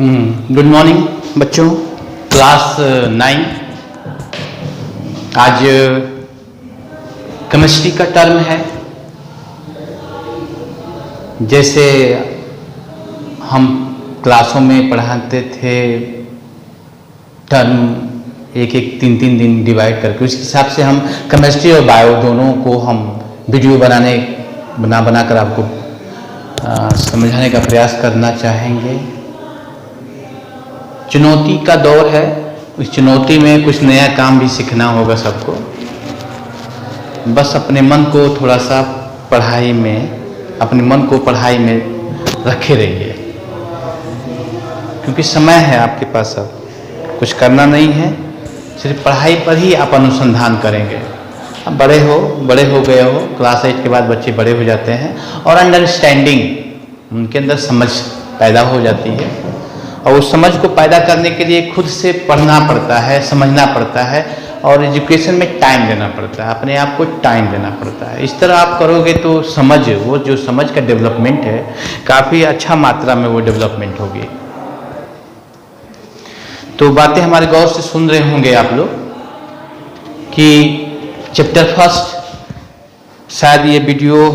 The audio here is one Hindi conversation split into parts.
गुड मॉर्निंग बच्चों, क्लास 9। आज केमिस्ट्री का टर्म है। जैसे हम क्लासों में पढ़ाते थे टर्म एक एक तीन तीन दिन डिवाइड करके, उस हिसाब से हम केमिस्ट्री और बायो दोनों को हम वीडियो बना कर आपको समझाने का प्रयास करना चाहेंगे। चुनौती का दौर है, उस चुनौती में कुछ नया काम भी सीखना होगा सबको। बस अपने मन को थोड़ा सा पढ़ाई में रखे रहिए, क्योंकि समय है आपके पास, अब कुछ करना नहीं है, सिर्फ पढ़ाई पर ही आप अनुसंधान करेंगे। अब बड़े हो गए हो, क्लास 8 के बाद बच्चे बड़े हो जाते हैं और अंडरस्टैंडिंग, उनके अंदर समझ पैदा हो जाती है, और उस समझ को पैदा करने के लिए खुद से पढ़ना पड़ता है, समझना पड़ता है, और एजुकेशन में टाइम देना पड़ता है, अपने आप को टाइम देना पड़ता है। इस तरह आप करोगे तो वो जो समझ का डेवलपमेंट है, काफ़ी अच्छा मात्रा में वो डेवलपमेंट होगी। तो बातें हमारे गौर से सुन रहे होंगे आप लोग कि चैप्टर फर्स्ट, शायद ये वीडियो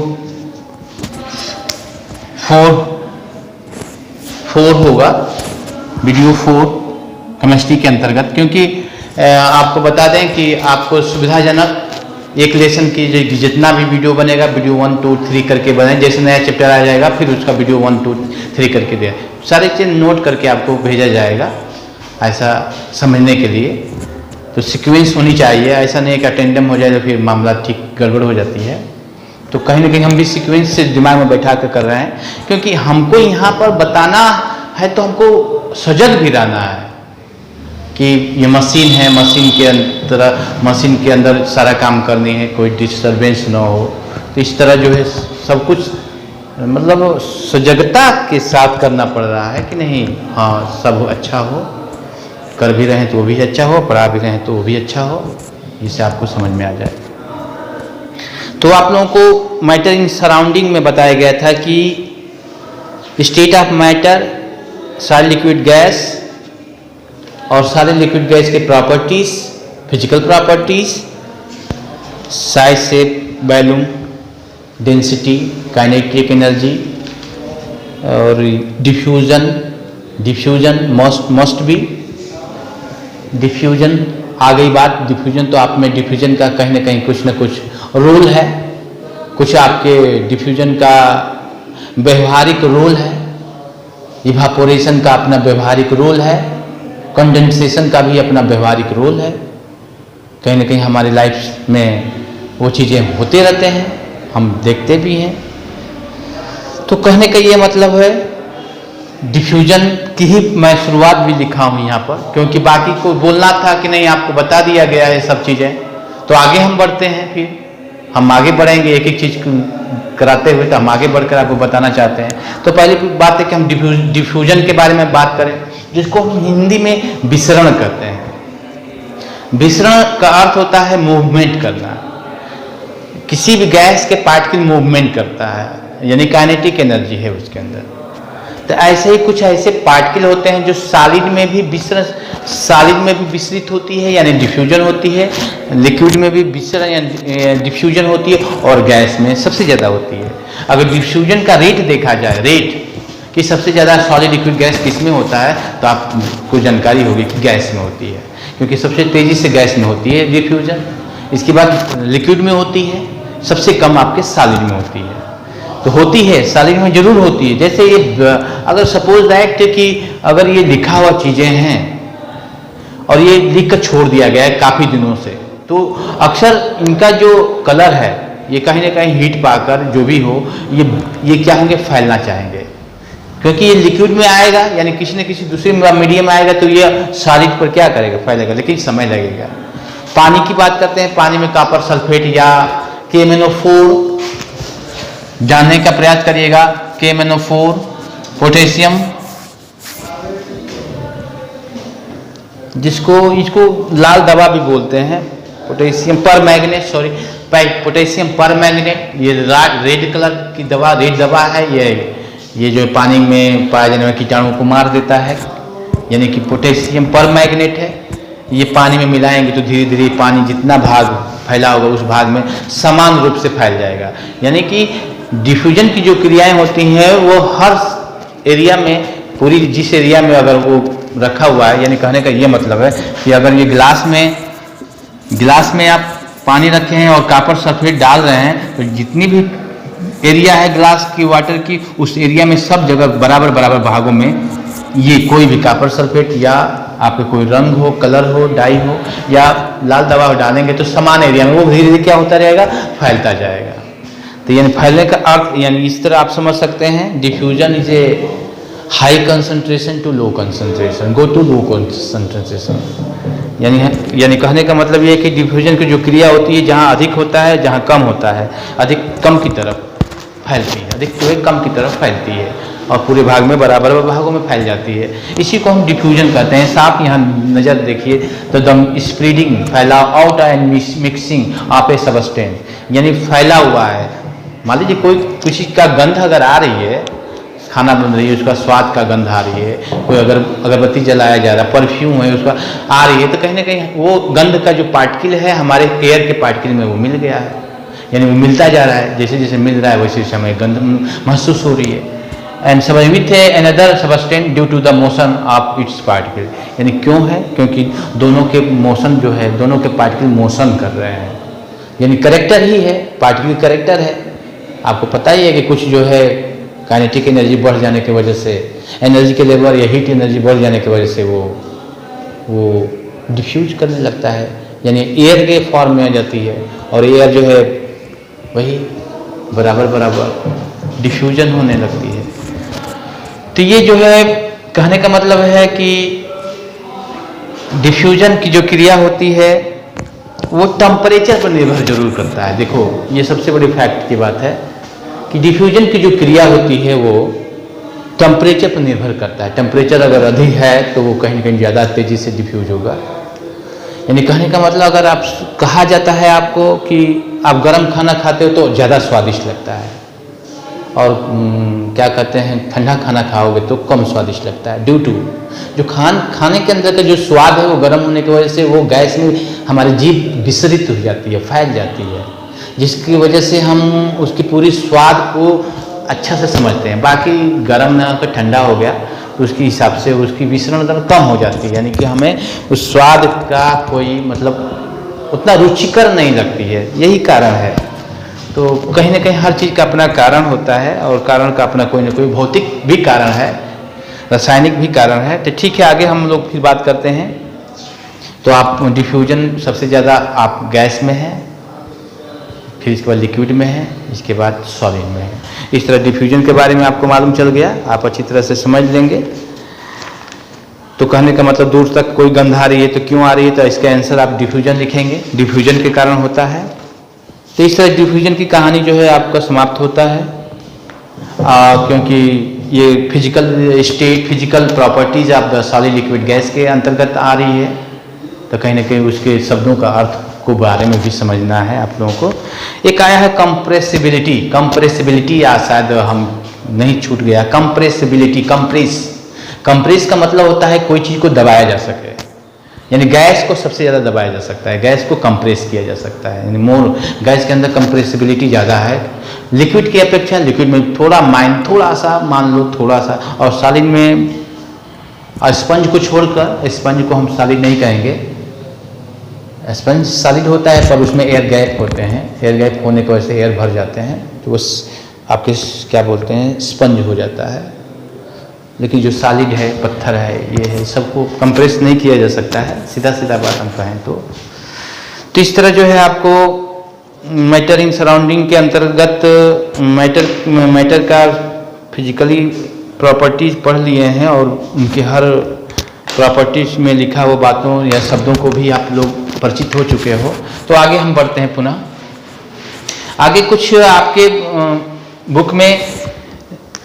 4 होगा, वीडियो 4 केमिस्ट्री के अंतर्गत, क्योंकि आपको बता दें कि आपको सुविधाजनक एक लेसन की जितना भी वीडियो बनेगा, वीडियो 1, 2, 3 करके बने। जैसे नया चैप्टर आ जाएगा फिर उसका वीडियो 1, 2, 3 करके दे, सारे चीज़ नोट करके आपको भेजा जाएगा, ऐसा समझने के लिए। तो सीक्वेंस होनी चाहिए, ऐसा नहीं कि अटेंडम हो जाए तो फिर मामला ठीक गड़बड़ हो जाती है। तो कहीं ना कहीं हम भी सीक्वेंस से दिमाग में बैठा कर कर रहे हैं, क्योंकि हमको यहाँ पर बताना है तो हमको सजग भी रहना है कि ये मशीन है, मशीन के अंदर सारा काम करनी है, कोई डिस्टरबेंस ना हो। तो इस तरह जो है सब कुछ मतलब सजगता के साथ करना पड़ रहा है कि नहीं। हाँ, सब अच्छा हो, कर भी रहे हैं तो वो भी अच्छा हो, पढ़ा भी रहे हैं तो वो भी अच्छा हो, जिससे आपको समझ में आ जाए। तो आप लोगों को मैटर इन सराउंडिंग में बताया गया था कि स्टेट ऑफ मैटर, सारे लिक्विड गैस और सारे लिक्विड गैस के properties, physical properties, size, shape, volume, density, kinetic energy और डिफ्यूजन मस्ट बी। डिफ्यूजन आ गई बात, डिफ्यूजन तो आप में डिफ्यूजन का कहीं ना कहीं कुछ ना कुछ रोल है, कुछ आपके डिफ्यूजन का व्यवहारिक रोल है, इवापोरेशन का अपना व्यवहारिक रोल है, कंडेंसेशन का भी अपना व्यवहारिक रोल है। कहीं ना कहीं हमारी लाइफ में वो चीज़ें होते रहते हैं, हम देखते भी हैं। तो कहने का ये मतलब है, डिफ्यूजन की ही मैं शुरुआत भी लिखा हूँ यहाँ पर, क्योंकि बाकी को बोलना था कि नहीं, आपको बता दिया गया है सब चीज़ें। तो आगे हम बढ़ते हैं, फिर हम आगे बढ़ेंगे एक एक चीज़ कराते हुए, तो हम आगे बढ़कर आपको बताना चाहते हैं। तो पहली बात है कि हम डिफ्यूजन के बारे में बात करें, जिसको हम हिंदी में विसरण कहते हैं। विसरण का अर्थ होता है मूवमेंट करना, किसी भी गैस के पार्टिकल मूवमेंट करता है, यानी काइनेटिक एनर्जी है उसके अंदर। तो ऐसे ही कुछ ऐसे पार्टिकल होते हैं जो सॉलिड में भी विसरित होती है, यानी डिफ्यूजन होती है, लिक्विड में भी विसरण या डिफ्यूजन होती है, और गैस में सबसे ज़्यादा होती है। अगर डिफ्यूजन का रेट देखा जाए, रेट कि सबसे ज़्यादा सॉलिड लिक्विड गैस किस में होता है, तो आपको जानकारी होगी कि गैस में होती है, क्योंकि सबसे तेज़ी से गैस में होती है डिफ्यूजन। इसके बाद लिक्विड में होती है, सबसे कम आपके सॉलिड में होती है। तो होती है, सॉलिड में जरूर होती है। जैसे ये अगर सपोज दैट कि अगर ये लिखा हुआ चीज़ें हैं और ये लिख कर छोड़ दिया गया है काफ़ी दिनों से, तो अक्सर इनका जो कलर है ये कहीं ना कहीं हीट पाकर जो भी हो, ये क्या होंगे, फैलना चाहेंगे, क्योंकि ये लिक्विड में आएगा, यानी किसी न किसी दूसरे मीडियम में आएगा, तो ये सॉलिड पर क्या करेगा, फैलेगा, लेकिन समय लगेगा। पानी की बात करते हैं, पानी में कॉपर सल्फेट या KMnO4 जानने का प्रयास करिएगा। KMnO4, पोटेशियम, इसको लाल दवा भी बोलते हैं, पोटेशियम परमैंगनेट, ये रेड कलर की दवा, रेड दवा है ये जो पानी में पाए जाने वाले कीटाणु को मार देता है, यानी कि पोटेशियम पर मैग्नेट है। ये पानी में मिलाएंगे तो धीरे धीरे पानी जितना भाग फैला होगा उस भाग में समान रूप से फैल जाएगा। यानी कि डिफ्यूजन की जो क्रियाएं होती हैं वो हर एरिया में, पूरी जिस एरिया में अगर वो रखा हुआ है, यानी कहने का ये मतलब है कि अगर ये गिलास में आप पानी रखे हैं और कॉपर सल्फेट डाल रहे हैं तो जितनी भी एरिया है ग्लास की वाटर की, उस एरिया में सब जगह बराबर बराबर भागों में ये कोई भी कॉपर सल्फेट या आपके कोई रंग हो, कलर हो, डाई हो या लाल दवा डालेंगे तो समान एरिया में वो धीरे धीरे क्या होता रहेगा, फैलता जाएगा। तो यानी फैलने का अर्थ यानी इस तरह आप समझ सकते हैं, diffusion is a high concentration to low concentration, go to low concentration. यानी कहने का मतलब ये है कि डिफ्यूजन की जो क्रिया होती है जहाँ अधिक होता है, जहाँ कम होता है, अधिक कम की तरफ फैलती है, अधिक जो है कम की तरफ फैलती है और पूरे भाग में बराबर भागों में फैल जाती है। इसी को हम डिफ्यूजन कहते हैं। साफ यहाँ नज़र देखिए तो द स्प्रेडिंग, फैला out and mixing of A substance, यानी फैला हुआ है। मान लीजिए कोई किसी का गंध अगर आ रही है, खाना बन रही है उसका स्वाद का गंध आ रही है, कोई अगर अगरबत्ती जलाया जा रहा है, परफ्यूम है उसका आ रही है, तो कहीं ना कहीं वो गंध का जो पार्टिकल है हमारे एयर के पार्टिकल में वो मिल गया है, यानी वो मिलता जा रहा है। जैसे जैसे मिल रहा है वैसे समय गंध महसूस हो रही है। And with another substance due to the motion of its particle, यानी क्यों है, क्योंकि दोनों के मोशन जो है, दोनों के पार्टिकल मोशन कर रहे हैं, यानी करेक्टर ही है, पार्टिकल करेक्टर है। आपको पता ही है कि कुछ जो है काइनेटिक एनर्जी बढ़ जाने की वजह से, एनर्जी के लेवल या हीट एनर्जी बढ़ जाने की वजह से वो डिफ्यूज करने लगता है, यानी एयर के फॉर्म में आ जाती है और एयर जो है वही बराबर बराबर डिफ्यूजन होने लगती है। तो ये जो है कहने का मतलब है कि डिफ्यूजन की जो क्रिया होती है वो टेम्परेचर पर निर्भर जरूर करता है। देखो ये सबसे बड़ी फैक्ट की बात है कि डिफ्यूजन की जो क्रिया होती है वो टेम्परेचर पर निर्भर करता है। टेम्परेचर अगर अधिक है तो वो कहीं ना कहीं ज़्यादा तेज़ी से डिफ्यूज होगा। यानी कहने का मतलब अगर आप कहा जाता है आपको कि आप गर्म खाना खाते हो तो ज़्यादा स्वादिष्ट लगता है और क्या कहते हैं ठंडा खाना खाओगे तो कम स्वादिष्ट लगता है, ड्यू टू जो खाने के अंदर का जो स्वाद है वो गर्म होने की वजह से वो गैस में हमारी जीभ विसरित हो जाती है, फैल जाती है, जिसकी वजह से हम उसकी पूरी स्वाद को अच्छा से समझते हैं। बाकी गर्म ना होकर ठंडा हो गया तो उसके हिसाब से उसकी विसरण दर कम हो जाती है, यानी कि हमें उस स्वाद का कोई मतलब उतना रुचिकर नहीं लगती है। यही कारण है। तो कहीं ना कहीं हर चीज़ का अपना कारण होता है और कारण का अपना कोई ना कोई भौतिक भी कारण है, रासायनिक भी कारण है। तो ठीक है, आगे हम लोग फिर बात करते हैं। तो आप डिफ्यूजन सबसे ज़्यादा आप गैस में है, फिर इसके बाद लिक्विड में है, इसके बाद सॉलिड में है। इस तरह डिफ्यूजन के बारे में आपको मालूम चल गया, आप अच्छी तरह से समझ लेंगे। तो कहने का मतलब दूर तक कोई गंध आ रही है तो क्यों आ रही है, तो इसका आंसर आप डिफ्यूजन लिखेंगे, डिफ्यूजन के कारण होता है। तो इस तरह डिफ्यूजन की कहानी जो है आपका समाप्त होता है, क्योंकि ये physical state, physical properties of the solid liquid gas के अंतर्गत आ रही है। तो कहीं ना कहीं उसके शब्दों का अर्थ को बारे में भी समझना है आप लोगों को। एक आया है कंप्रेसिबिलिटी, कंप्रेसिबिलिटी या शायद हम नहीं छूट गया, कंप्रेसिबिलिटी, कंप्रेस का मतलब होता है कोई चीज़ को दबाया जा सके, यानी गैस को सबसे ज़्यादा दबाया जा सकता है, गैस को कंप्रेस किया जा सकता है, यानी मोर गैस के अंदर कंप्रेसिबिलिटी ज़्यादा है लिक्विड की अपेक्षा। लिक्विड में थोड़ा सा मान लो थोड़ा सा, और सॉलिड में स्पंज को छोड़कर, स्पंज को हम सॉलिड नहीं कहेंगे, स्पंज सॉलिड होता है पर उसमें एयर गैप होते हैं, एयर गैप होने की वजह से एयर भर जाते हैं तो वो आपके क्या बोलते हैं स्पंज हो जाता है। लेकिन जो सॉलिड है, पत्थर है, ये है, सबको कंप्रेस नहीं किया जा सकता है, सीधा सीधा बात हम कहें तो इस तरह जो है आपको मैटर इन सराउंडिंग के अंतर्गत मैटर का फिजिकली प्रॉपर्टीज पढ़ लिए हैं और उनके हर प्रॉपर्टीज में लिखा हुआ बातों या शब्दों को भी आप लोग परिचित हो चुके हो। तो आगे हम बढ़ते हैं पुनः आगे। कुछ आपके बुक में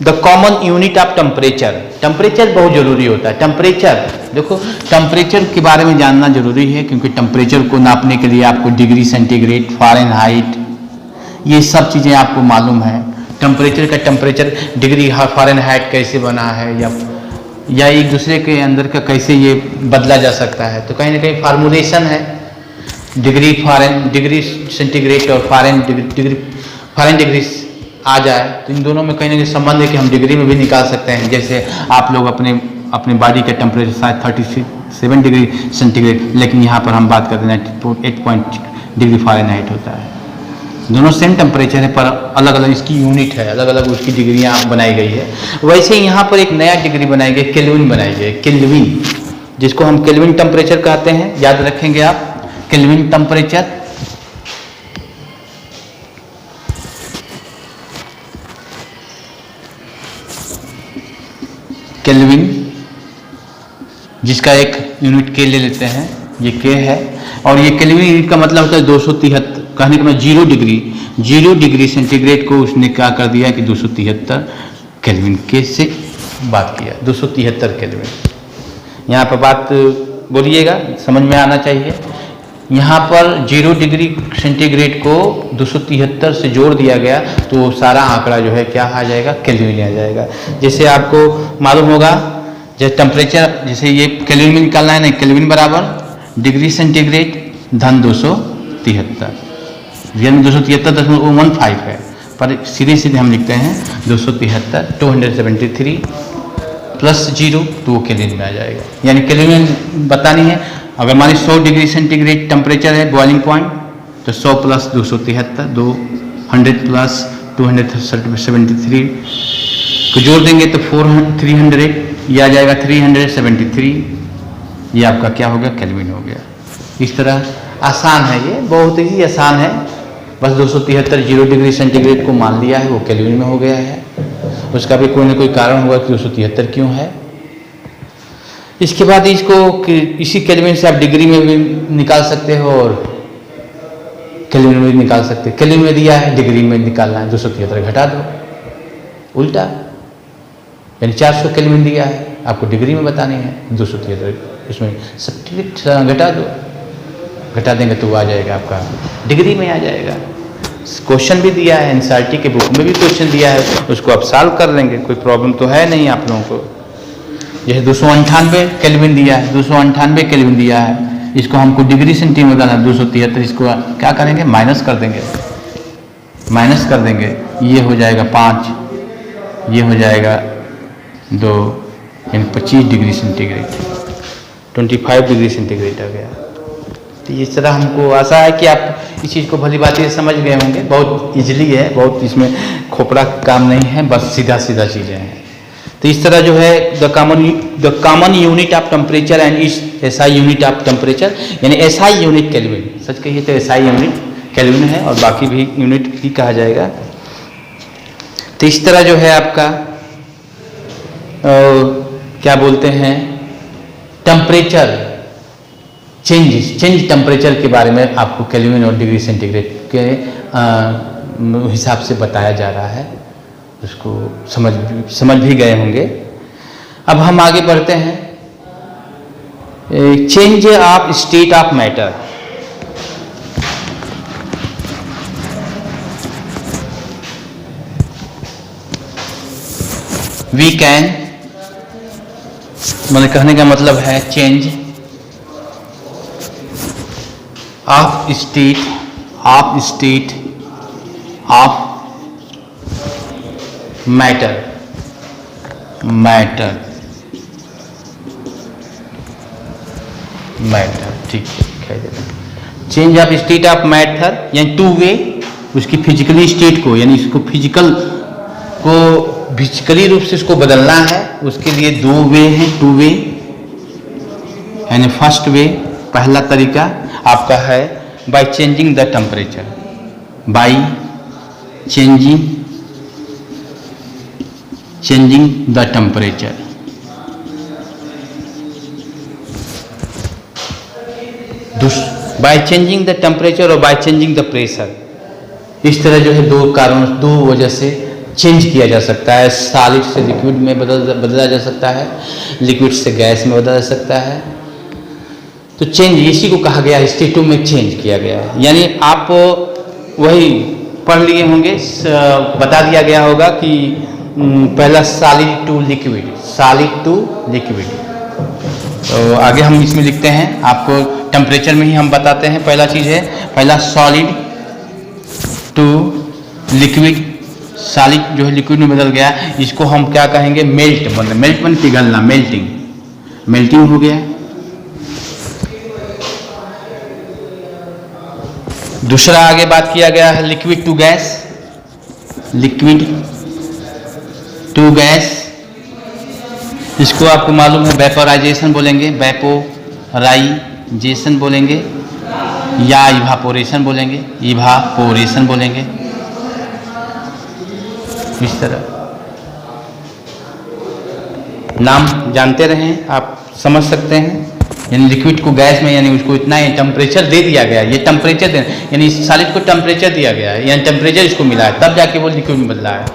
the common unit of temperature, temperature बहुत जरूरी होता है। टेम्परेचर देखो, टेम्परेचर के बारे में जानना जरूरी है क्योंकि टेम्परेचर को नापने के लिए आपको डिग्री सेंटीग्रेड, फ़ारेनहाइट, ये सब चीज़ें आपको मालूम है। टेम्परेचर का टेम्परेचर डिग्री फ़ारेनहाइट कैसे बना है या या एक दूसरे के अंदर का कैसे ये बदला जा सकता है, तो कहीं ना कहीं फार्मूलेशन है। डिग्री सेंटीग्रेड और फॉरेन डिग्री आ जाए तो इन दोनों में कहीं ना कहीं संबंध है कि हम डिग्री में भी निकाल सकते हैं। जैसे आप लोग अपने बॉडी का टेम्परेचर शायद 37 डिग्री सेंटीग्रेड, लेकिन यहाँ पर हम बात करते हैं 8 डिग्री फ़ारेनहाइट होता है। दोनों सेम टेम्परेचर है पर अलग अलग इसकी यूनिट है, अलग अलग उसकी डिग्रियाँ बनाई गई है। वैसे ही यहाँ पर एक नया डिग्री बनाई गई, केल्विन बनाई गई, केल्विन, जिसको हम केल्विन टेम्परेचर कहते हैं। याद रखेंगे आप, केल्विन टेम्परेचर। केल्विन, जिसका एक यूनिट के ले लेते हैं, ये के है। और ये केल्विन यूनिट का मतलब होता है 273, कहने का मतलब 0 डिग्री सेंटीग्रेड को उसने क्या कर दिया कि 273 केल्विन के से बात किया, 273 केल्विन। यहाँ पर बात बोलिएगा, समझ में आना चाहिए। यहाँ पर 0 डिग्री सेंटीग्रेड को 273 से जोड़ दिया गया तो सारा आंकड़ा जो है क्या आ जाएगा, केल्विन आ जाएगा। जैसे आपको मालूम होगा, जैसे टेम्परेचर, जैसे ये केल्विन में निकालना है ना, केल्विन बराबर डिग्री सेंटीग्रेड धन 273, यानी 273.15 है, पर सीधे सीधे हम लिखते हैं 273, 273 प्लस 0 तो वो केल्विन में आ जाएगा। यानी केल्विन बतानी है। अगर मान ली 100 डिग्री सेंटीग्रेड टेम्परेचर है बॉइलिंग पॉइंट, तो 100 प्लस 273, 200 प्लस 273 को जोड़ देंगे तो 300, ये आ जाएगा 373। ये आपका क्या हो गया, केल्विन हो गया। इस तरह आसान है, ये बहुत ही आसान है। बस 273 0 डिग्री सेंटीग्रेड को मान लिया है, वो केल्विन में हो गया है। उसका भी कोई ना कोई कारण होगा कि 273 क्यों है। इसके बाद इसको इसी केल्विन से आप डिग्री में भी निकाल सकते हो और केल्विन में भी निकाल सकते हो। केल्विन में दिया है, डिग्री में निकालना है, 273 घटा दो, उल्टा, यानी 400 केल्विन दिया है, आपको डिग्री में बतानी है, 273 उसमें सब्ट्रैक्ट घटा दो, घटा देंगे तो वो आ जाएगा आपका डिग्री में आ जाएगा। क्वेश्चन भी दिया है, एनसीईआरटी के बुक में भी क्वेश्चन दिया है, उसको आप सॉल्व कर लेंगे, कोई प्रॉब्लम तो है नहीं आप लोगों को। जैसे 298 केल्विन दिया है, 298 केल्विन दिया है, इसको हमको डिग्री सेंटीग्रेड में बताना है 273, इसको क्या करेंगे, माइनस कर देंगे, माइनस कर देंगे, ये हो जाएगा 5, ये हो जाएगा 2, यानी 25 डिग्री सेंटीग्रेड, 25 डिग्री सेंटीग्रेड आ गया। तो इस तरह हमको आशा है कि आप इस चीज़ को भली बातें समझ गए होंगे। बहुत इजली है, बहुत इसमें खोपड़ा काम नहीं है, बस सीधा सीधा चीज़ें हैं। तो इस तरह जो है the common unit of temperature and इस एसआई यूनिट ऑफ टेम्परेचर, यानी एसआई यूनिट केल्विन, सच कहिए तो एसआई यूनिट केल्विन है और बाकी भी यूनिट ही कहा जाएगा। तो इस तरह जो है आपका क्या बोलते हैं, टेम्परेचर चेंज टेम्परेचर के बारे में आपको केल्विन और डिग्री सेंटीग्रेड के हिसाब से बताया जा रहा है, उसको समझ भी गए होंगे। अब हम आगे बढ़ते हैं, change of state of matter. We can, मैंने कहने का मतलब है change of state of matter, ठीक है। Change of state of matter यानी 2 वे, उसकी फिजिकली स्टेट को, यानी इसको फिजिकली रूप से इसको बदलना है, उसके लिए 2 वे हैं, 2 वे। यानी फर्स्ट वे, पहला तरीका आपका है by changing the temperature, by changing the temperature. By changing the temperature और बाय चेंजिंग द प्रेशर। इस तरह जो है दो वजह से चेंज किया जा सकता है। सॉलिड से लिक्विड में बदला जा सकता है, लिक्विड से गैस में बदला जा सकता है। तो चेंज इसी को कहा गया, स्टेटों में चेंज किया गया है। यानी आप वही पढ़ लिए होंगे, बता दिया गया होगा कि पहला solid to liquid, solid to liquid. तो आगे हम इसमें लिखते हैं, आपको टेम्परेचर में ही हम बताते हैं। पहला चीज़ है, पहला सॉलिड टू लिक्विड, सॉलिड जो है लिक्विड में बदल गया, इसको हम क्या कहेंगे, मेल्ट। मतलब मेल्ट मन पिघलना, मेल्टिंग, मेल्टिंग हो गया। दूसरा आगे बात किया गया है liquid to gas, liquid to gas, इसको आपको मालूम है वेपोराइजेशन बोलेंगे, वेपोराइजेशन बोलेंगे या इवापोरेशन बोलेंगे, इवापोरेशन बोलेंगे। इस तरह नाम जानते रहें, आप समझ सकते हैं। यानी लिक्विड को गैस में, यानी उसको इतना टेम्परेचर दे दिया गया, ये टेम्परेचर दे, यानी सॉलिड को टेम्परेचर दिया गया है, यानी टेम्परेचर इसको मिला है, तब जाके वो लिक्विड में बदला है।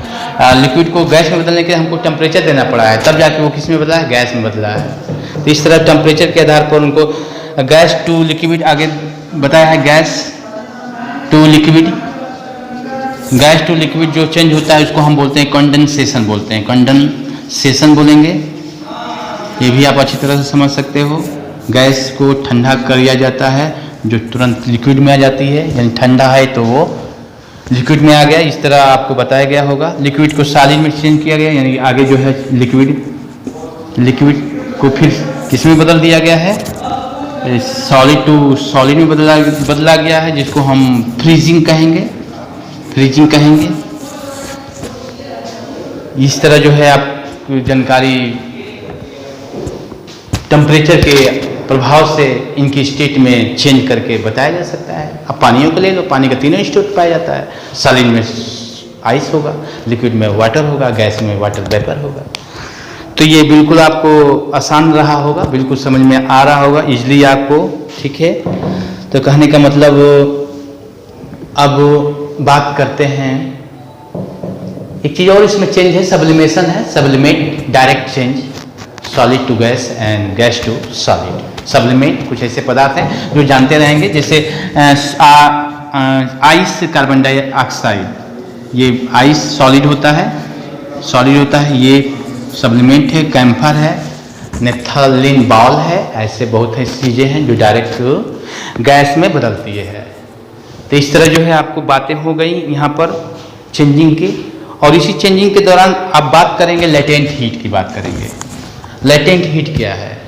लिक्विड को गैस में बदलने के लिए हमको टेम्परेचर देना पड़ा है, तब जाके वो किस में बदला है, गैस में बदला है। तो इस तरह टेम्परेचर के आधार पर उनको गैस टू लिक्विड आगे बताया है, gas to liquid. Gas to liquid जो चेंज होता है उसको हम बोलते हैं कंडेंसेशन बोलते हैं, कंडेंसेशन बोलेंगे। ये भी आप अच्छी तरह से समझ सकते हो। गैस को ठंडा कर दिया जाता है जो तुरंत लिक्विड में आ जाती है, यानी ठंडा है तो वो लिक्विड में आ गया, इस तरह आपको बताया गया होगा। लिक्विड को सॉलिड में चेंज किया गया, यानी आगे जो है लिक्विड को फिर किस में बदल दिया गया है, सॉलिड टू सॉलिड में बदला गया है, जिसको हम फ्रीजिंग कहेंगे, फ्रीजिंग कहेंगे। इस तरह जो है आपको जानकारी टेम्परेचर के प्रभाव से इनकी स्टेट में चेंज करके बताया जा सकता है। अब पानियों को ले लो, पानी का तीनों स्टेट पाया जाता है, सॉलिड में आइस होगा, लिक्विड में वाटर होगा, गैस में वाटर वेपर होगा। तो ये बिल्कुल आपको आसान रहा होगा, बिल्कुल समझ में आ रहा होगा इजली आपको, ठीक है। तो कहने का मतलब अब बात करते हैं, एक चीज़ और इसमें चेंज है, सब्लिमेशन है, sublimate direct change, solid to gas and gas to solid. Sublimate कुछ ऐसे पदार्थ हैं जो जानते रहेंगे, जैसे आइस कार्बन डाइऑक्साइड, ये आइस सॉलिड होता है, सॉलिड होता है, ये सब्लिमेंट है, कैम्फर है, नेफ्थलीन बॉल है, ऐसे बहुत ऐसी चीज़ें हैं जो डायरेक्ट गैस में बदलती है। तो इस तरह जो है आपको बातें हो गई यहाँ पर चेंजिंग की। और इसी चेंजिंग के दौरान आप बात करेंगे लेटेंट हीट की बात करेंगे। लेटेंट हीट क्या है,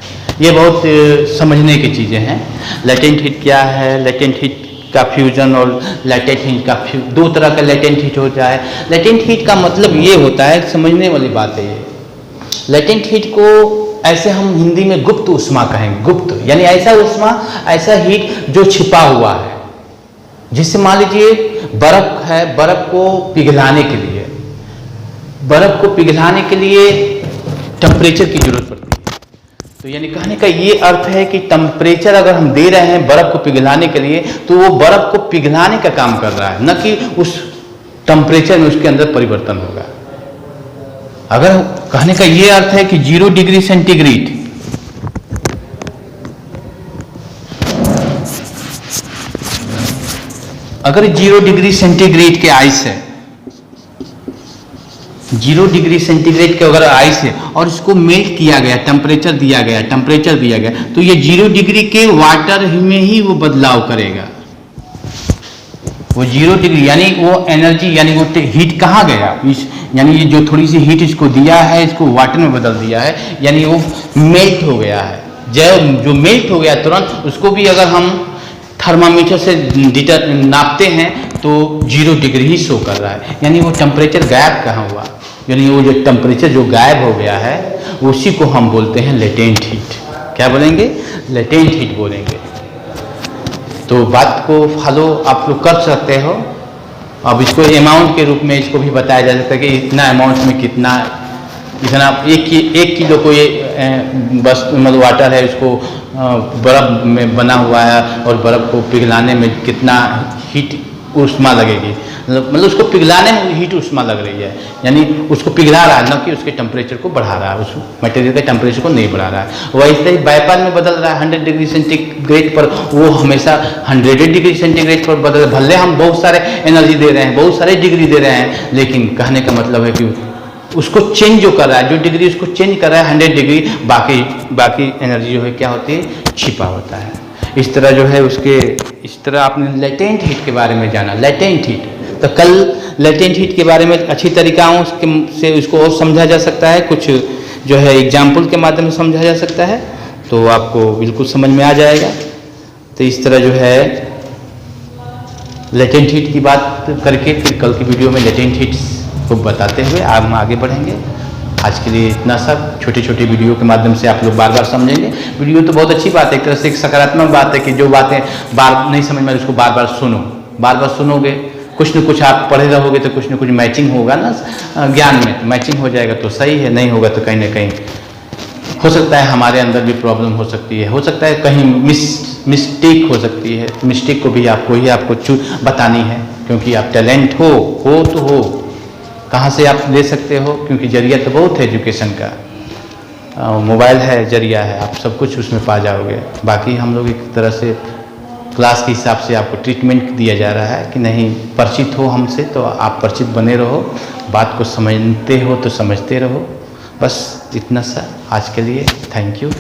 ये बहुत समझने की चीज़ें हैं। लेटेंट हीट क्या है, लेटेंट हीट का फ्यूजन और लेटेंट हीट का दो तरह का लेटेंट हीट होता है। लेटेंट हीट का मतलब ये होता है, समझने वाली बात है ये। लेटेंट हीट को ऐसे हम हिंदी में गुप्त ऊष्मा कहेंगे, गुप्त यानी ऐसा ऊष्मा, ऐसा हीट जो छिपा हुआ है। जिससे मान लीजिए बर्फ है, बर्फ को पिघलाने के लिए, बर्फ को पिघलाने के लिए टेम्परेचर की जरूरत पड़ती है। तो यानी कहने का ये अर्थ है कि टेम्परेचर अगर हम दे रहे हैं बर्फ को पिघलाने के लिए, तो वो बर्फ को पिघलाने का काम कर रहा है, न कि उस टेम्परेचर में उसके अंदर परिवर्तन होगा। अगर कहने का ये अर्थ है कि 0 डिग्री सेंटीग्रेड, अगर 0 डिग्री सेंटीग्रेड के आइस है, 0 डिग्री सेंटीग्रेड के अगर आइस है और इसको मेल्ट किया गया, टेम्परेचर दिया गया, टेम्परेचर दिया गया, तो ये 0 डिग्री के वाटर में ही वो बदलाव करेगा। वो 0 डिग्री यानी वो एनर्जी, यानी वो हीट कहाँ गया, यानी ये जो थोड़ी सी हीट इसको दिया है, इसको वाटर में बदल दिया है, यानी वो मेल्ट हो गया है। जो मेल्ट हो गया तुरंत, उसको भी अगर हम थर्मामीटर से नापते हैं तो 0 डिग्री ही शो कर रहा है, यानी वो टेम्परेचर गायब कहाँ हुआ, यानी वो जो टेम्परेचर जो गायब हो गया है उसी को हम बोलते हैं लेटेंट हीट। क्या बोलेंगे, लेटेंट हीट बोलेंगे। तो बात को फॉलो आप लोग कर सकते हो। अब इसको अमाउंट के रूप में इसको भी बताया जा सकता है कि इतना अमाउंट में कितना, इतना 1 किलो को ये बस मतलब वाटर है, इसको बर्फ़ में बना हुआ है और बर्फ़ को पिघलाने में कितना हीट ऊष्मा लगेगी, मतलब उसको पिघलाने में हीट ऊष्मा लग रही है, यानी उसको पिघला रहा है, न कि उसके टेम्परेचर को बढ़ा रहा है, उस मटेरियल के टेम्परेचर को नहीं बढ़ा रहा है। वैसे ही वेपर में बदल रहा है 100 डिग्री सेंटीग्रेड पर, वो हमेशा 100 डिग्री सेंटीग्रेड पर बदल, भले हम बहुत सारे एनर्जी दे रहे हैं, बहुत सारे डिग्री दे रहे हैं, लेकिन कहने का मतलब है कि उसको चेंज जो कर रहा है, जो डिग्री उसको चेंज कर रहा है 100 डिग्री, बाकी एनर्जी जो है क्या होती है, छिपा होता है। इस तरह जो है उसके, इस तरह आपने लेटेंट हीट के बारे में जाना। लेटेंट हीट, तो कल लेटेंट हीट के बारे में अच्छी तरीकाओं से उसको और समझा जा सकता है, कुछ जो है एग्जाम्पल के माध्यम से समझा जा सकता है, तो आपको बिल्कुल समझ में आ जाएगा। तो इस तरह जो है लेटेंट हीट की बात करके फिर कल की वीडियो में लेटेंट हीट्स को बताते हुए हम आगे बढ़ेंगे। आज के लिए इतना सब, छोटी छोटी वीडियो के माध्यम से आप लोग बार बार समझेंगे। वीडियो तो बहुत अच्छी बात है, एक तरह से एक सकारात्मक बात है कि जो बातें बार नहीं समझ में उसको बार बार सुनो, बार बार सुनोगे, कुछ न कुछ आप पढ़े रहोगे तो कुछ न कुछ मैचिंग होगा ना ज्ञान में, तो मैचिंग हो जाएगा तो सही है, नहीं होगा तो कहीं ना कहीं हो सकता है हमारे अंदर भी प्रॉब्लम हो सकती है, हो सकता है कहीं मिस्टेक हो सकती है। मिस्टेक को भी आपको बतानी है, क्योंकि आप टैलेंट हो तो हो, कहाँ से आप ले सकते हो, क्योंकि जरिया तो बहुत है एजुकेशन का, मोबाइल है, जरिया है, आप सब कुछ उसमें पा जाओगे। बाकी हम लोग एक तरह से क्लास के हिसाब से आपको ट्रीटमेंट दिया जा रहा है कि नहीं, परिचित हो हमसे तो आप परिचित बने रहो, बात को समझते हो तो समझते रहो। बस इतना सा आज के लिए, थैंक यू।